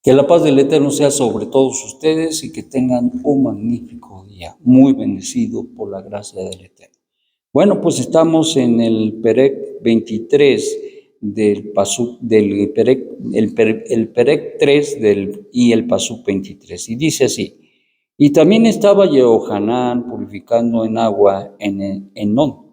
Que la paz del Eterno sea sobre todos ustedes y que tengan un magnífico día, muy bendecido por la gracia del Eterno. Bueno, pues estamos en el Perec 23 del Pasuk, del Perec, el Perec 3 y el Pasuk 23. Y dice así: y también estaba Jehohanán purificando en agua en Enón,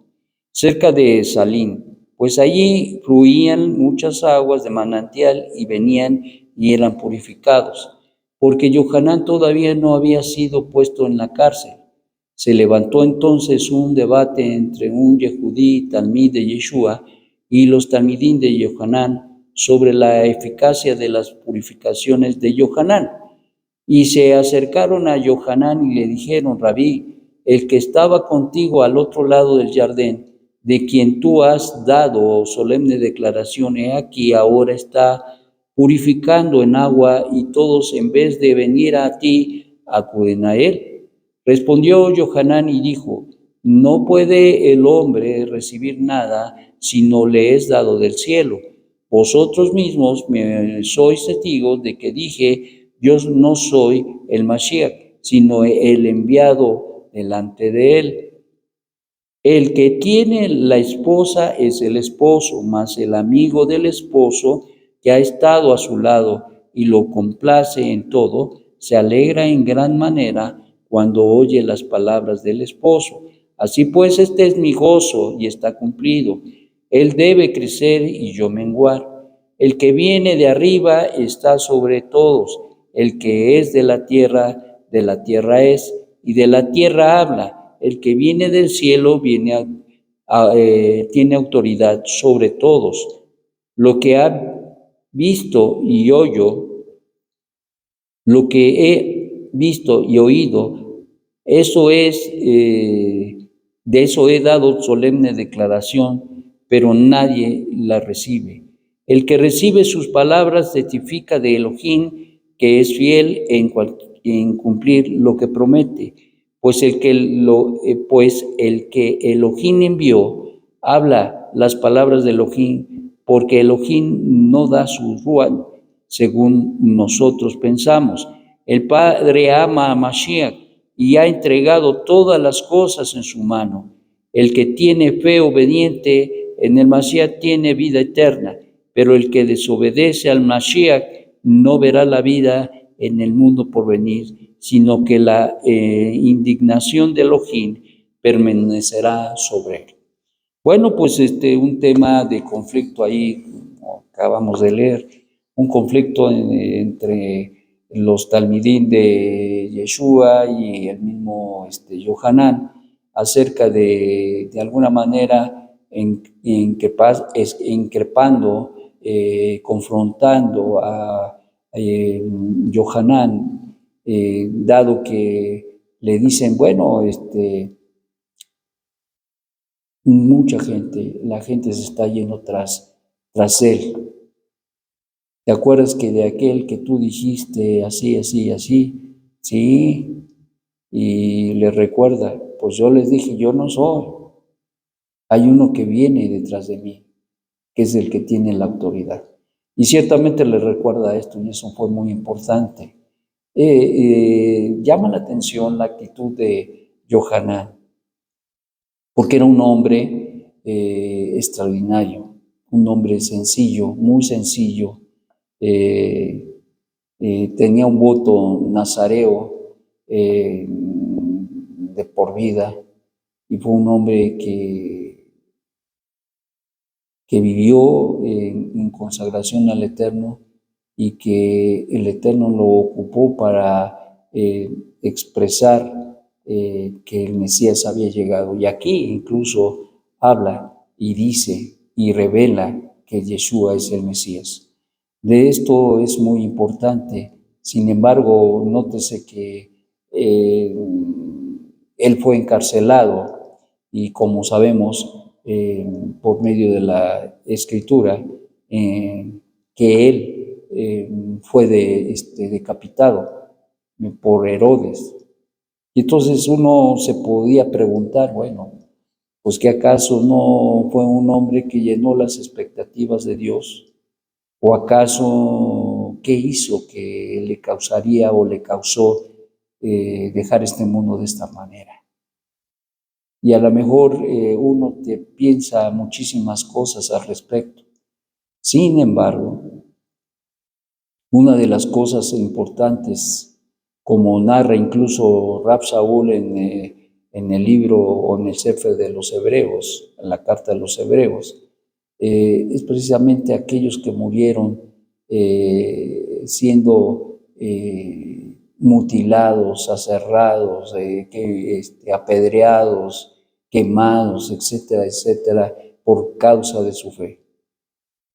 cerca de Salín, pues allí fluían muchas aguas de manantial y venían y eran purificados, porque Johanán todavía no había sido puesto en la cárcel. Se levantó entonces un debate entre un Yehudí, talmid de Yeshua, y los talmidín de Johanán sobre la eficacia de las purificaciones de Johanán. Y se acercaron a Johanán y le dijeron: Rabí, el que estaba contigo al otro lado del jardín, de quien tú has dado solemne declaración, he aquí ahora está purificando en agua, y todos en vez de venir a ti, acuden a él. Respondió Johanán y dijo: no puede el hombre recibir nada si no le es dado del cielo. Vosotros mismos me sois testigos de que dije: yo no soy el Mashiach, sino el enviado delante de él. El que tiene la esposa es el esposo, mas el amigo del esposo, que ha estado a su lado y lo complace en todo, se alegra en gran manera cuando oye las palabras del esposo. Así pues, este es mi gozo y está cumplido. Él debe crecer y yo menguar. El que viene de arriba está sobre todos. El que es de la tierra es, y de la tierra habla. El que viene del cielo tiene autoridad sobre todos. Lo que ha visto y lo que he visto y oído, de eso he dado solemne declaración, pero nadie la recibe. El que recibe sus palabras testifica de Elohim, que es fiel en cumplir lo que promete, pues el que Elohim envió habla las palabras de Elohim, porque Elohim no da su ruán según nosotros pensamos. El Padre ama a Mashiach y ha entregado todas las cosas en su mano. El que tiene fe obediente en el Mashiach tiene vida eterna, pero el que desobedece al Mashiach no verá la vida en el mundo por venir, sino que la indignación de Elohim permanecerá sobre él. Bueno, pues un tema de conflicto ahí, como acabamos de leer, un conflicto entre los talmidín de Yeshua y el mismo Yohanan, acerca de alguna manera, increpando, confrontando a Yohanan, dado que le dicen, bueno, mucha gente, la gente se está yendo tras él. ¿Te acuerdas que de aquel que tú dijiste así, así, así? Sí. Y le recuerda, pues yo les dije, yo no soy. Hay uno que viene detrás de mí, que es el que tiene la autoridad. Y ciertamente le recuerda esto, y eso fue muy importante. Llama la atención la actitud de Yohanan, porque era un hombre extraordinario, un hombre sencillo, muy sencillo. Tenía un voto nazareo de por vida, y fue un hombre que vivió en consagración al Eterno, y que el Eterno lo ocupó para expresar que el Mesías había llegado. Y aquí incluso habla y dice y revela que Yeshua es el Mesías. De esto es muy importante. Sin embargo, nótese que él fue encarcelado, y como sabemos, por medio de la Escritura, que él fue decapitado por Herodes. Y entonces uno se podía preguntar, bueno, pues que acaso no fue un hombre que llenó las expectativas de Dios, o acaso qué hizo que le causaría o le causó dejar este mundo de esta manera. Y a lo mejor uno te piensa muchísimas cosas al respecto. Sin embargo, una de las cosas importantes, como narra incluso Rab Shaul en el libro o en el Sefer de los Hebreos, en la carta de los Hebreos, es precisamente aquellos que murieron siendo mutilados, aserrados, apedreados, quemados, etcétera, etcétera, por causa de su fe.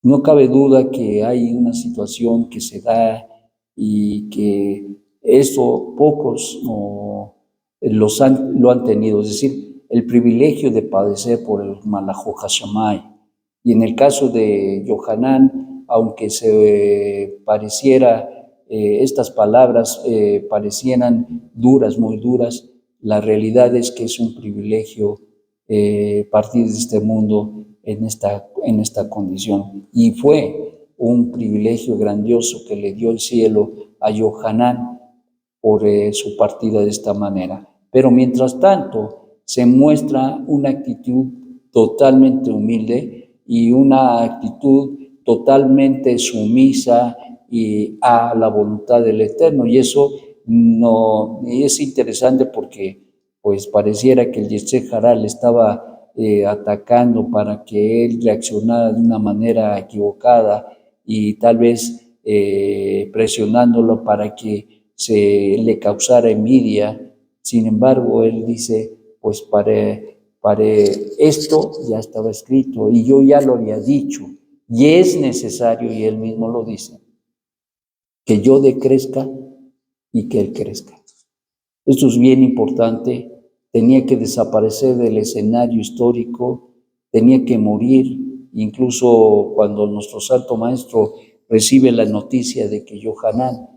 No cabe duda que hay una situación que se da y que eso pocos lo han tenido, es decir, el privilegio de padecer por el Malajo Hashamay. Y en el caso de Yohanan, aunque se pareciera, estas palabras parecieran duras, muy duras, la realidad es que es un privilegio partir de este mundo en esta condición. Y fue un privilegio grandioso que le dio el cielo a Yohanan por su partida de esta manera. Pero mientras tanto, se muestra una actitud totalmente humilde y una actitud totalmente sumisa y a la voluntad del Eterno. Y eso no es interesante porque pues pareciera que el Yetzer Hará le estaba atacando para que él reaccionara de una manera equivocada y tal vez presionándolo para que se le causara envidia. Sin embargo, él dice, pues para esto ya estaba escrito y yo ya lo había dicho y es necesario, y él mismo lo dice, que yo decrezca y que él crezca. Esto es bien importante. Tenía que desaparecer del escenario histórico, tenía que morir. Incluso cuando nuestro Santo Maestro recibe la noticia de que Yohanan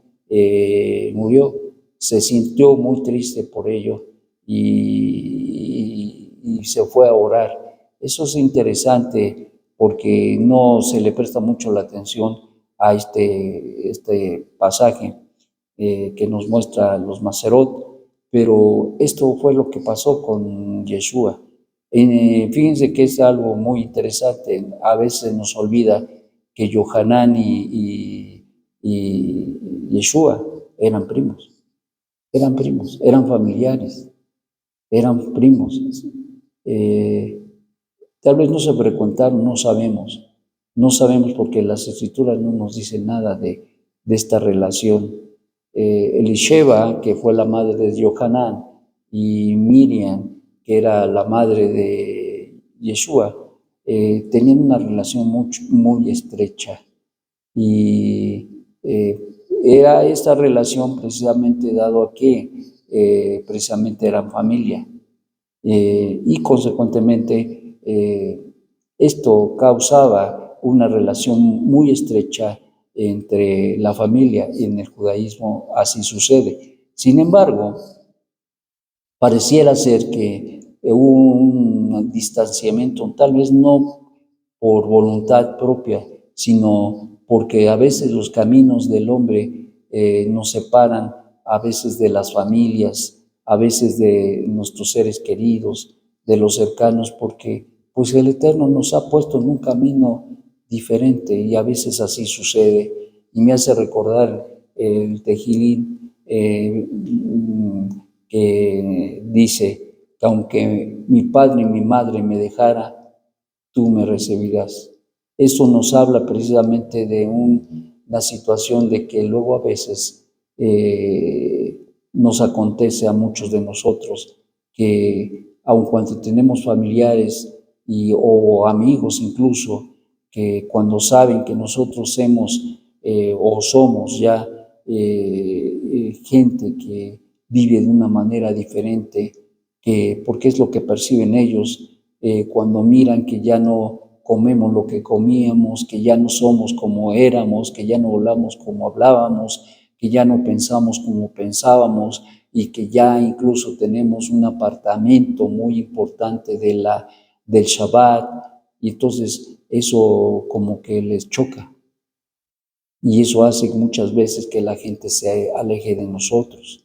murió, se sintió muy triste por ello y se fue a orar. Eso es interesante porque no se le presta mucho la atención a este pasaje que nos muestra los Maserot, pero esto fue lo que pasó con Yeshua. Fíjense que es algo muy interesante, a veces nos olvida que Yohanan y Yeshua eran primos, eran familiares, eran primos. Tal vez no se frecuentaron, no sabemos porque las escrituras no nos dicen nada de esta relación. Elisheba, que fue la madre de Yohanan, y Miriam, que era la madre de Yeshua, tenían una relación muy estrecha. Y era esta relación precisamente dado a que precisamente eran familia. Y consecuentemente esto causaba una relación muy estrecha entre la familia y en el judaísmo así sucede. Sin embargo, pareciera ser que hubo un distanciamiento, tal vez no por voluntad propia, sino porque a veces los caminos del hombre nos separan, a veces de las familias, a veces de nuestros seres queridos, de los cercanos, porque pues el Eterno nos ha puesto en un camino diferente y a veces así sucede. Y me hace recordar el Tejilín que dice que aunque mi padre y mi madre me dejara, tú me recibirás. Eso nos habla precisamente de una situación de que luego a veces nos acontece a muchos de nosotros, que aun cuando tenemos familiares o amigos incluso, que cuando saben que nosotros hemos o somos ya gente que vive de una manera diferente, porque es lo que perciben ellos cuando miran que ya no comemos lo que comíamos, que ya no somos como éramos, que ya no hablamos como hablábamos, que ya no pensamos como pensábamos y que ya incluso tenemos un apartamento muy importante del Shabbat, y entonces eso como que les choca. Y eso hace muchas veces que la gente se aleje de nosotros.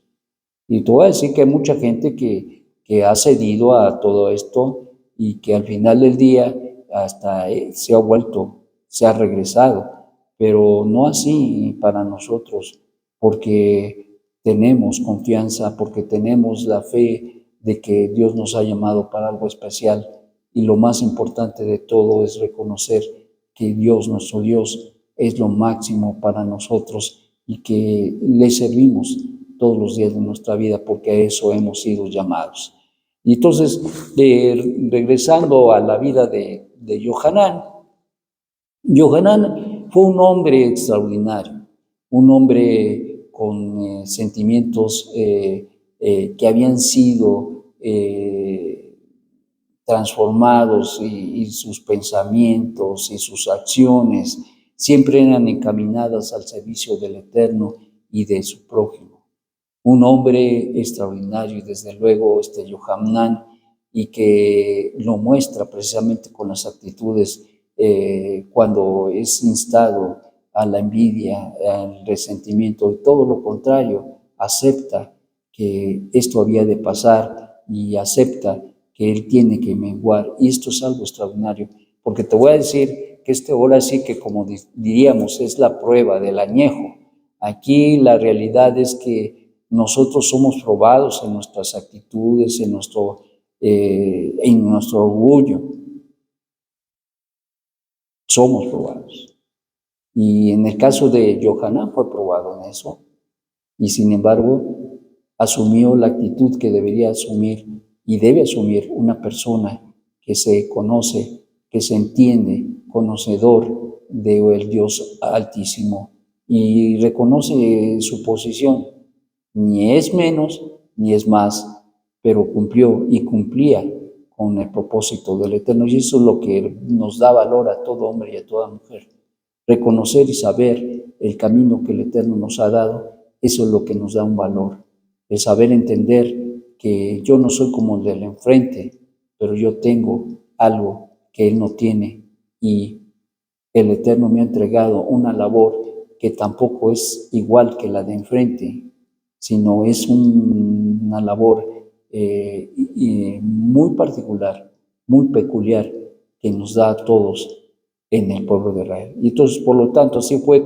Y te voy a decir que hay mucha gente que ha cedido a todo esto y que al final del día hasta se ha vuelto, se ha regresado, pero no así para nosotros, porque tenemos confianza, porque tenemos la fe de que Dios nos ha llamado para algo especial. Y lo más importante de todo es reconocer que Dios, nuestro Dios, es lo máximo para nosotros y que le servimos todos los días de nuestra vida, porque a eso hemos sido llamados. Y entonces, regresando a la vida de Johanán, Johanán fue un hombre extraordinario, un hombre con sentimientos que habían sido transformados y sus pensamientos y sus acciones siempre eran encaminadas al servicio del Eterno y de su prójimo. Un hombre extraordinario y desde luego Yohanan, y que lo muestra precisamente con las actitudes cuando es instado a la envidia, al resentimiento, y todo lo contrario, acepta que esto había de pasar y acepta que él tiene que menguar. Y esto es algo extraordinario, porque te voy a decir que ahora sí que, como diríamos, es la prueba del añejo. Aquí la realidad es que nosotros somos probados en nuestras actitudes, en nuestro orgullo. Somos probados. Y en el caso de Johanán fue probado en eso. Y sin embargo, asumió la actitud que debería asumir y debe asumir una persona que se conoce, que se entiende, conocedor del Dios Altísimo y reconoce su posición. Ni es menos, ni es más, pero cumplió y cumplía con el propósito del Eterno. Y eso es lo que nos da valor a todo hombre y a toda mujer. Reconocer y saber el camino que el Eterno nos ha dado, eso es lo que nos da un valor. El saber entender que yo no soy como el del enfrente, pero yo tengo algo que él no tiene y el Eterno me ha entregado una labor que tampoco es igual que la de enfrente, sino es una labor muy particular, muy peculiar, que nos da a todos en el pueblo de Israel. Y entonces, por lo tanto, así fue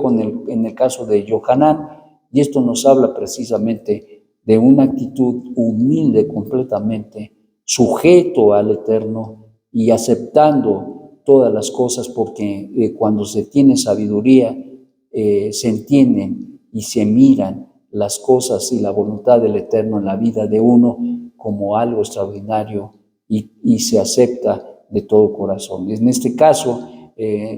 en el caso de Johanán, y esto nos habla precisamente de una actitud humilde completamente, sujeto al Eterno y aceptando todas las cosas, porque cuando se tiene sabiduría, se entienden y se miran las cosas y la voluntad del Eterno en la vida de uno como algo extraordinario y se acepta de todo corazón. En este caso,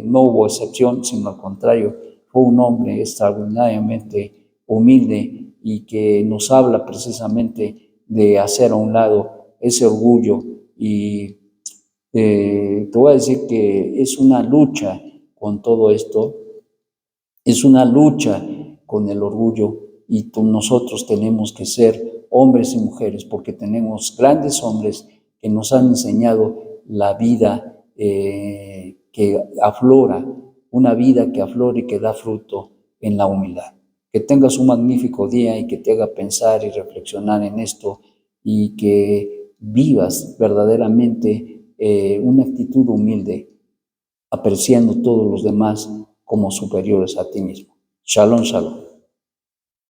no hubo excepción, sino al contrario, fue un hombre extraordinariamente humilde y que nos habla precisamente de hacer a un lado ese orgullo. Y te voy a decir que es una lucha con todo esto, es una lucha con el orgullo, y nosotros tenemos que ser hombres y mujeres, porque tenemos grandes hombres que nos han enseñado la vida que aflora, una vida que aflora y que da fruto en la humildad. Que tengas un magnífico día y que te haga pensar y reflexionar en esto y que vivas verdaderamente una actitud humilde, apreciando todos los demás como superiores a ti mismo. Shalom, shalom.